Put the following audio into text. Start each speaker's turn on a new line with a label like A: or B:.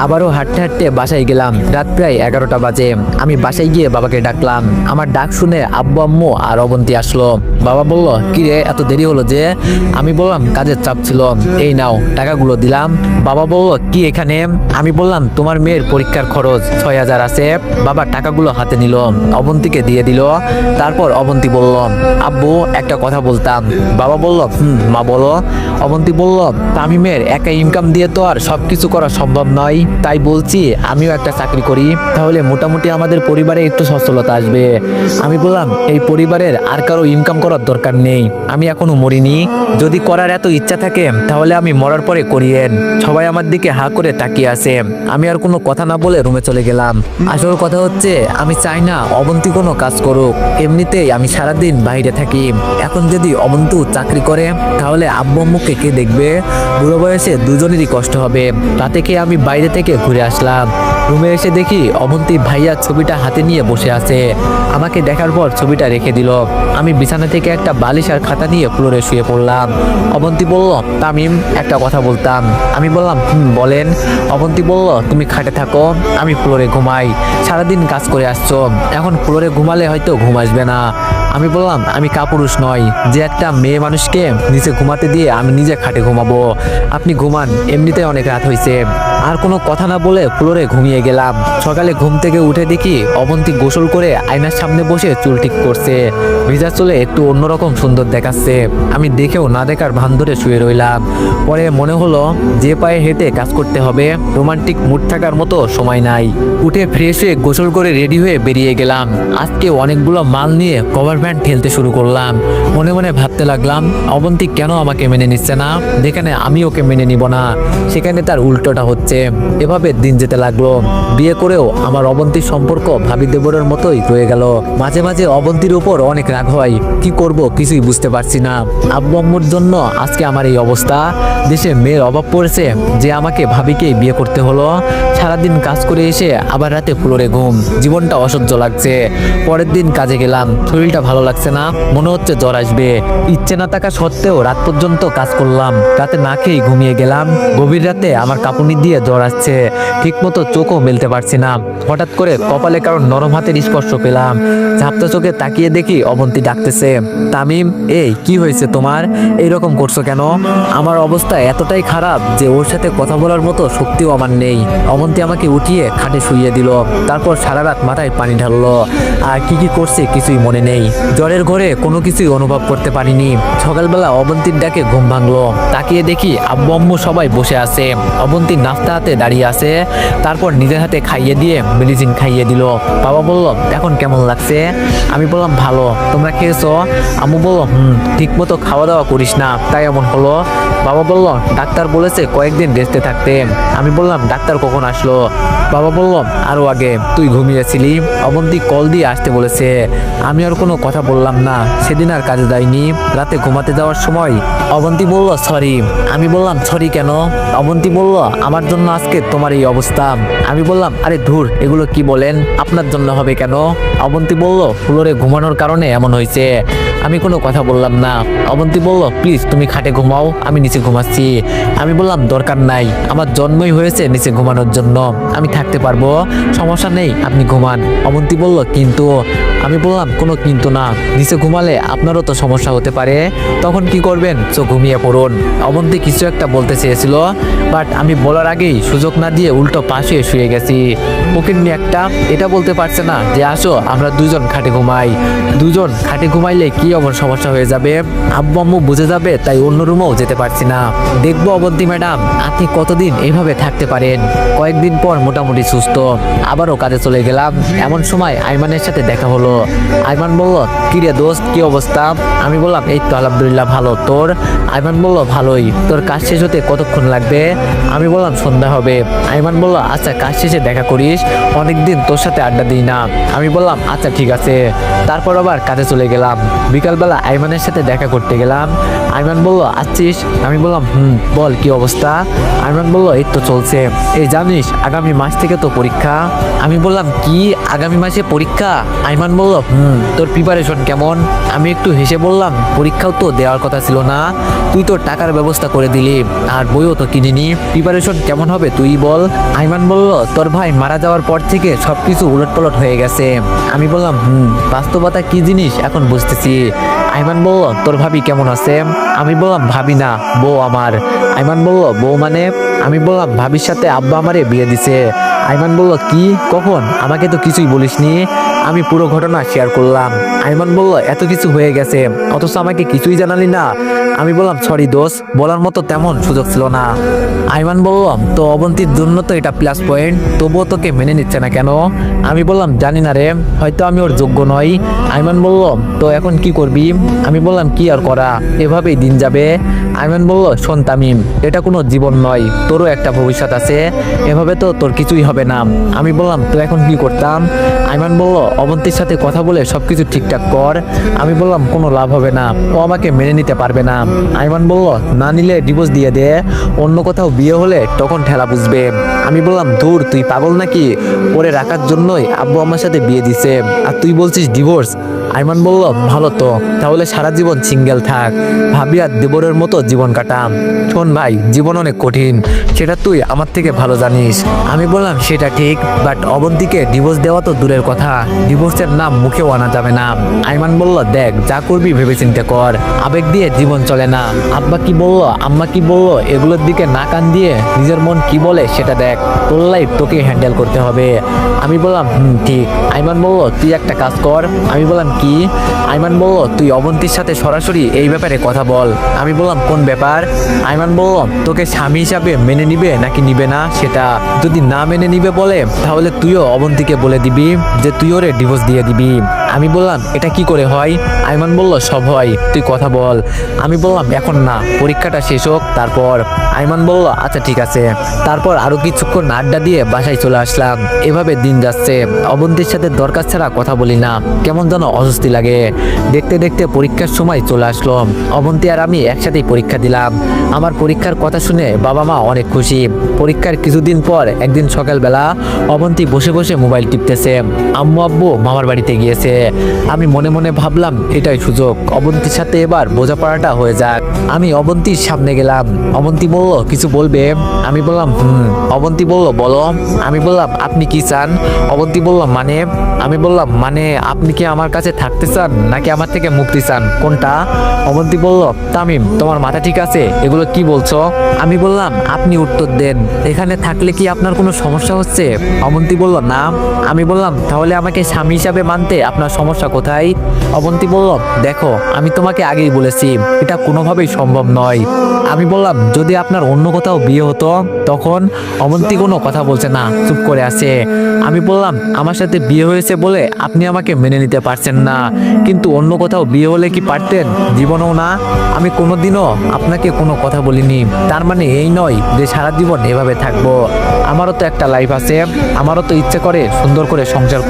A: আবারও হাঁটতে হাঁটতে বাসায় গেলাম। রাত প্রায় 11টা বাজে। আমি বাসায় গিয়ে বাবাকে ডাকলাম। আমার ডাক শুনে আব্বু আম্মু আর অবন্তী আসলো। বাবা বলল, কি রে এত দেরি হলো যে? আমি বললাম কাজের চাপ ছিল, এই নাও টাকাগুলো দিলাম। বাবা বলল, কি এখানে? আমি বললাম তোমার মেয়ের পরীক্ষার খরচ 6,000 আছে। বাবা টাকাগুলো হাতে নিল, অবন্তীকে দিয়ে দিল। তারপর অবন্তী বলল, আব্বু একটা কথা বলতাম। বাবা বলল, মা বলো। অবন্তী বলল, তামিমের একা ইনকাম দিয়ে তো আর সবকিছু করা সম্ভব নয়, তাই বলছি আমিও একটা চাকরি করি, তাহলে মোটামুটি আমাদের পরিবারে একটু সচ্ছলতা আসবে। আমি বললাম, এই পরিবারের আর কারো ইনকাম করার দরকার নেই, আমি এখনো মরিনি, যদি করার এত ইচ্ছা থাকে তাহলে আমি মরার পরে করিয়েন। সবাই আমার দিকে হা করে তাকিয়ে আছে। আমি আর কোনো কথা না বলে রুমে চলে গেলাম। আসল কথা হচ্ছে আমি চাই না অবন্তী কোনো কাজ করুক, এমনিতেই আমি সারাদিন বাইরে থাকি। এখন যদি অবন্তী চাকরি করে তাহলে আব্বু আম্মুকে কে দেখবে? বুড়ো বয়সে দুজনেরই কষ্ট হবে। রাতে খেয়ে আমি বাইরে থেকে ঘুরে আসলাম। রুমে এসে দেখি অবন্তী ভাইয়া ছবিটা হাতে নিয়ে বসে আছে। আমাকে দেখার পর ছবিটা রেখে দিল। আমি বিছানা থেকে একটা বালিশ আর খাতা নিয়ে ফ্লোরে শুয়ে পড়লাম। অবন্তী বলল, তামিম একটা কথা বলতাম। আমি বললাম, বলেন। অবন্তী বলল, তুমি খাটে থাকো, আমি ফ্লোরে ঘুমাই। সারাদিন কাজ করে আসছো, এখন ফ্লোরে ঘুমালে হয়তো ঘুম আসবে না। আমি বললাম, আমি কাপুরুষ নই যে একটা মেয়ে মানুষকে নিচে ঘুমাতে দিয়ে আমি নিজে খাটে ঘুমাবো। আপনি ঘুমান, এমনিতে অনেক রাত হয়েছে। আর কোনো কথা না বলে ফ্লোরে ঘুমিয়ে গেলাম। সকালে ঘুম থেকে উঠে দেখি অবন্তী গোসল করে আয়নার সামনে বসে চুল ঠিক করছে। ভেজা চুলে একটু অন্যরকম সুন্দর দেখাচ্ছে। আমি দেখেও না দেখার ভান ধরে শুয়ে রইলাম। পরে মনে হলো যে পায়ে হেঁটে কাজ করতে হবে, রোমান্টিক মুড থাকার মতো সময় নাই। উঠে ফ্রেশ হয়ে গোসল করে রেডি হয়ে বেরিয়ে গেলাম। আজকে অনেকগুলো মাল নিয়ে কভার ব্যান্ড ঠেলতে শুরু করলাম। মনে মনে ভাবতে লাগলাম, অবন্তী কেন আমাকে মেনে নিচ্ছে না? যেখানে আমি ওকে মেনে নিব না সেখানে তার উল্টোটা হচ্ছে। এভাবে দিন যেতে লাগলো। বিয়ে করেও আমার অবন্তীর সম্পর্ক ভাবি দেবরের মতোই রয়ে গেল। মাঝে মাঝে অবন্তীর উপর অনেক রাগ হয়, কি করব কিছুই বুঝতে পারছি না। আব্বু আম্মুর জন্য আজকে আমার এই অবস্থা। দেশে মেয়ের অভাব পড়েছে যে আমাকে ভাবিকেই বিয়ে করতে হলো। সারাদিন কাজ করে এসে আবার রাতে ফ্লোরে ঘুম, জীবনটা অসহ্য লাগছে। পরের দিন কাজে গেলাম, শরীরটা ভালো লাগছে না, মনে হচ্ছে জ্বর আসবে। ইচ্ছে না থাকা সত্ত্বেও রাত পর্যন্ত কাজ করলাম। রাতে না খেয়ে ঘুমিয়ে গেলাম। গভীর রাতে আমার কাঁপুনি দিয়ে জ্বর আসছে, ঠিকমতো চোখও মেলতে পারছি না। হঠাৎ করে কপালে কারণ নরম হাতের স্পর্শ পেলাম। ঝাপটা চোখে তাকিয়ে দেখি অবন্তী ডাকতেছে, তামিম এই কি হয়েছে তোমার? এইরকম করছো কেন? আমার অবস্থা এতটাই খারাপ যে ওর সাথে কথা বলার মতো শক্তিও আমার নেই। অবন্তী আমাকে উঠিয়ে খাটে শুইয়ে দিল, তারপর সারা রাত মাথায় পানি ঢাললো। আর কি কি করছে কিছুই মনে নেই। জ্বরের ঘরে কোনো কিছুই অনুভব করতে পারিনি। সকালবেলা অবন্তীর ডাকে ঘুম ভাঙলো। তাকিয়ে দেখি আব্বু আম্মু সবাই বসে আছে। অবন্তী নাস্তা হাতে দাঁড়িয়ে আছে। তারপর নিজের হাতে খাইয়ে দিয়ে মেডিসিন খাইয়ে দিল। বাবা বলল, এখন কেমন লাগছে? আমি বললাম, ভালো। তোমরা খেয়েছো? আম্মু বলল, ঠিক মতো খাওয়া দাওয়া করিস না, তাই এমন হলো। বাবা বলল, ডাক্তার বলেছে কয়েকদিন রেস্টে থাকতে। আমি বললাম, ডাক্তার কখন আসলো? বাবা বলল, আরো আগে, তুই ঘুমিয়েছিলি, অবন্তী কল দিয়ে আসতে বলেছে। আমি আর কোনো কথা বললাম না। সেদিন আর কাজে যাইনি। রাতে ঘুমাতে যাওয়ার সময় অবন্তী বলল, সরি। আমি বললাম, সরি কেন? অবন্তী বলল, আমার জন্য আজকে তোমার এই অবস্থা। আমি বললাম, আরে ধুর, এগুলো কি বলেন, আপনার জন্য হবে কেন? অবন্তী বলল, ফ্লোরে ঘুমানোর কারণে এমন হয়েছে। আমি কোনো কথা বললাম না। অবন্তী বলল, প্লিজ তুমি খাটে ঘুমাও, আমি নিচে ঘুমাচ্ছি। আমি বললাম, দরকার নাই, আমার জন্মই হয়েছে নিচে ঘুমানোর জন্য, আমি থাকতে পারবো, সমস্যা নেই, আপনি ঘুমান। অবন্তী বলল, কিন্তু। আমি বললাম, কোনো কিন্তু না, নিচে ঘুমালে আপনারও তো সমস্যা হতে পারে, তখন কি করবেন? তো ঘুমিয়ে পড়ুন। অবন্তী কিছু একটা বলতে চেয়েছিল, বাট আমি বলার আগেই সুযোগ না দিয়ে উল্টো পাশে শুয়ে গেছি। ওকে নিয়ে একটা এটা বলতে পারছে না যে আসো আমরা দুজন খাটে ঘুমাই। দুজন খাটে ঘুমাইলে কি এমন সমস্যা হয়ে যাবে? আব্বু আম্মু বুঝে যাবে, তাই অন্য রুমেও যেতে পারছি না। দেখবো অবন্তী ম্যাডাম আপনি কতদিন এইভাবে থাকতে পারেন। কয়েকদিন পর মোটামুটি সুস্থ, আবারও কাজে চলে গেলাম। এমন সময় আইমানের সাথে দেখা হলো। আইমান বলল, কি রে দোস্ত, কি অবস্থা? আমি বললাম, এই তো আলহামদুলিল্লাহ ভালো, তোর? আইমান বলল, ভালোই। তোর কাজ শেষ হতে কতক্ষণ লাগবে? আমি বললাম, সন্ধ্যা হবে। আইমান বলল, আচ্ছা কাজ শেষে দেখা করিস, অনেকদিন তোর সাথে আড্ডা দিই না। আমি বললাম, আচ্ছা ঠিক আছে। তারপর আবার কাজে চলে গেলাম। বিকালবেলা আইমানের সাথে দেখা করতে গেলাম। আইমান বলল, আসছিস? আমি বললাম, বল কি অবস্থা? আইমান বলল, এই তো চলছে। এই জানিস আগামী মাস থেকে তো পরীক্ষা। আমি বললাম, কি আগামী মাসে পরীক্ষা? আইমান বলল, তোর প্রিপারেশন কেমন? আমি একটু হেসে বললাম, পরীক্ষাও তো দেওয়ার কথা ছিল না, তুই তো টাকার ব্যবস্থা করে দিলি, আর বইও তো কিনিনি, প্রিপারেশন কেমন হবে তুই বল। আইমান বলল, তোর ভাই মারা যাওয়ার পর থেকে সবকিছু উলটপালট হয়ে গেছে। আমি বললাম, বাস্তবতা কি জিনিস এখন বুঝতেছি। আইমান বলল, তোর ভাবি কেমন আছে? আমি বললাম, ভাবি না, বউ আমার। আইমান বলল, বউ মানে? আমি বললাম, ভাবির সাথে আব্বা আমারে বিয়ে দিছে। আইমান বলল, কি, কখন? আমাকে তো কিছুই বলিসনি। আমি পুরো ঘটনা শেয়ার করলাম। আইমান বলল, এত কিছু হয়ে গেছে অথচ আমাকে কিছুই জানালি না। আমি বললাম, সরি দোষ, বলার মতো তেমন সুযোগ ছিল না। আইমান বলল, তো অবন্তীর জন্য তো এটা প্লাস পয়েন্ট, তবুও তোকে মেনে নিচ্ছে না কেন? আমি বললাম, জানি না রে, হয়তো আমি ওর যোগ্য নই। আইমান বলল, তো এখন কি করবি? আমি বললাম, কি আর করা, এভাবেই দিন যাবে। আইমান বলল, শোন তামিম, এটা কোনো জীবন নয়, তোরও একটা ভবিষ্যৎ আছে, এভাবে তো তোর কিছুই হবে না। আমি বললাম, তো এখন কি করতাম? আইমান বলল, অবন্তীর সাথে কথা বলে সবকিছু ঠিকঠাক কর। আমি বললাম, কোনো লাভ হবে না, ও আমাকে মেনে নিতে পারবে না। আইমান বলল, না নিলে ডিভোর্স দিয়ে দে, অন্য কোথাও বিয়ে হলে তখন ঠেলা বুঝবে। আমি বললাম, ধুর, তুই পাগল নাকি? ওরে রাখার জন্যই আব্বু আমার সাথে বিয়ে দিছে, আর তুই বলছিস ডিভোর্স? আইমান বলল, ভালো তো, তাহলে সারা জীবন সিঙ্গেল থাক, ভাবি আর দেবরের মতো জীবন কাটাম। শোন ভাই, জীবন অনেক কঠিন, সেটা তুই আমার থেকে ভালো জানিস। আমি বললাম, সেটা ঠিক, বাট অবন্তীকে ডিভোর্স দেওয়া তো দূরের কথা, ডিভোর্সের নাম মুখেও আনা যাবে না। আইমান বলল, দেখ, যা করবি ভেবেচিন্তে কর, আবেগ দিয়ে জীবন চলে না। আব্বা কি বললো, আম্মা কি বললো, এগুলোর দিকে না কান দিয়ে নিজের মন কি বলে সেটা দেখ, তোর লাইফ তোকে হ্যান্ডেল করতে হবে। আমি বললাম, ঠিক। আইমান বলল, তুই একটা কাজ কর। আমি বললাম, কি? আইমান বলল, তুই অবন্তীর সাথে সরাসরি এই ব্যাপারে কথা বল। আমি বললাম, কোন ব্যাপার? আইমান বলল, তোকে স্বামী হিসাবে মেনে নিবে নাকি নিবে না সেটা, যদি না মেনে নিবে বলে, তাহলে তুইও অবন্তীকে বলে দিবি যে তুই ওরে ডিভোর্স দিয়ে দিবি। আমি বললাম, এটা কি করে হয়? আইমান বলল, সব হয়, তুই কথা বল। আমি বললাম, এখন না, পরীক্ষাটা শেষ হোক তারপর। আইমান বলল, আচ্ছা ঠিক আছে। তারপর আরো কিছুক্ষণ আড্ডা দিয়ে বাসায় চলে আসলাম। এভাবে দিন যাচ্ছে, অবন্তীর সাথে দরকার ছাড়া কথা বলি না, কেমন যেন অস্বস্তি লাগে। দেখতে দেখতে পরীক্ষার সময় চলে আসলো। অবন্তী আর আমি একসাথেই পরীক্ষা দিলাম। আমার পরীক্ষার কথা শুনে বাবা মা অনেক খুশি। পরীক্ষার কিছুদিন পর একদিন সকালবেলা অবন্তী বসে বসে মোবাইল টিপতেছে, আম্মু আব্বু মামার বাড়িতে গিয়েছে। আমি মনে মনে ভাবলাম, এটাই সুযোগ, অবন্তীর সাথে এবার বোঝাপড়াটা হয়ে যাক। আমি অবন্তীর সামনে গেলাম। অবন্তী বলল, কিছু বলবে? আমি বললাম, অবন্তী বলল, বলো। আমি বললাম, আপনি কি চান? অবন্তী বলল, মানে? আমি বললাম, মানে আপনি কি আমার কাছে থাকতে চান নাকি আমার থেকে মুক্তি চান, কোনটা? অবন্তী বলল, তামিম, তোমার মাথা ঠিক আছে? এগুলো কি বলছো? আমি বললাম, আপনি উত্তর দেন, এখানে থাকলে কি আপনার কোনো সমস্যা হচ্ছে? অবন্তী বলল, না। আমি বললাম, তাহলে আমাকে স্বামী হিসাবে মানতে আপনার সমস্যা কোথায়? অবন্তী বলল, দেখো, আমি তোমাকে আগেই বলেছি, এটা কোনোভাবেই সম্ভব নয়। আমি বললাম, যদি আপনার অন্য কোথাও বিয়ে হতো তখন? অবন্তী কোনো কথা বলছে না, চুপ করে আছে। আমি বললাম, আমার সাথে বিয়ে হয়েছে বলে আপনি আমাকে মেনে নিতে পারছেন না, কিন্তু অন্য কোথাও বিয়ে হলে কি পারতেন? জীবনেও না। আমি কোনোদিনও আপনাকে কোনো কথা বলিনি, তার মানে এই নয় যে সারা জীবন এভাবে থাকবো। আমারও তো একটা লাইফ আছে, আমারও তো ইচ্ছে করে সুন্দর করে সংসার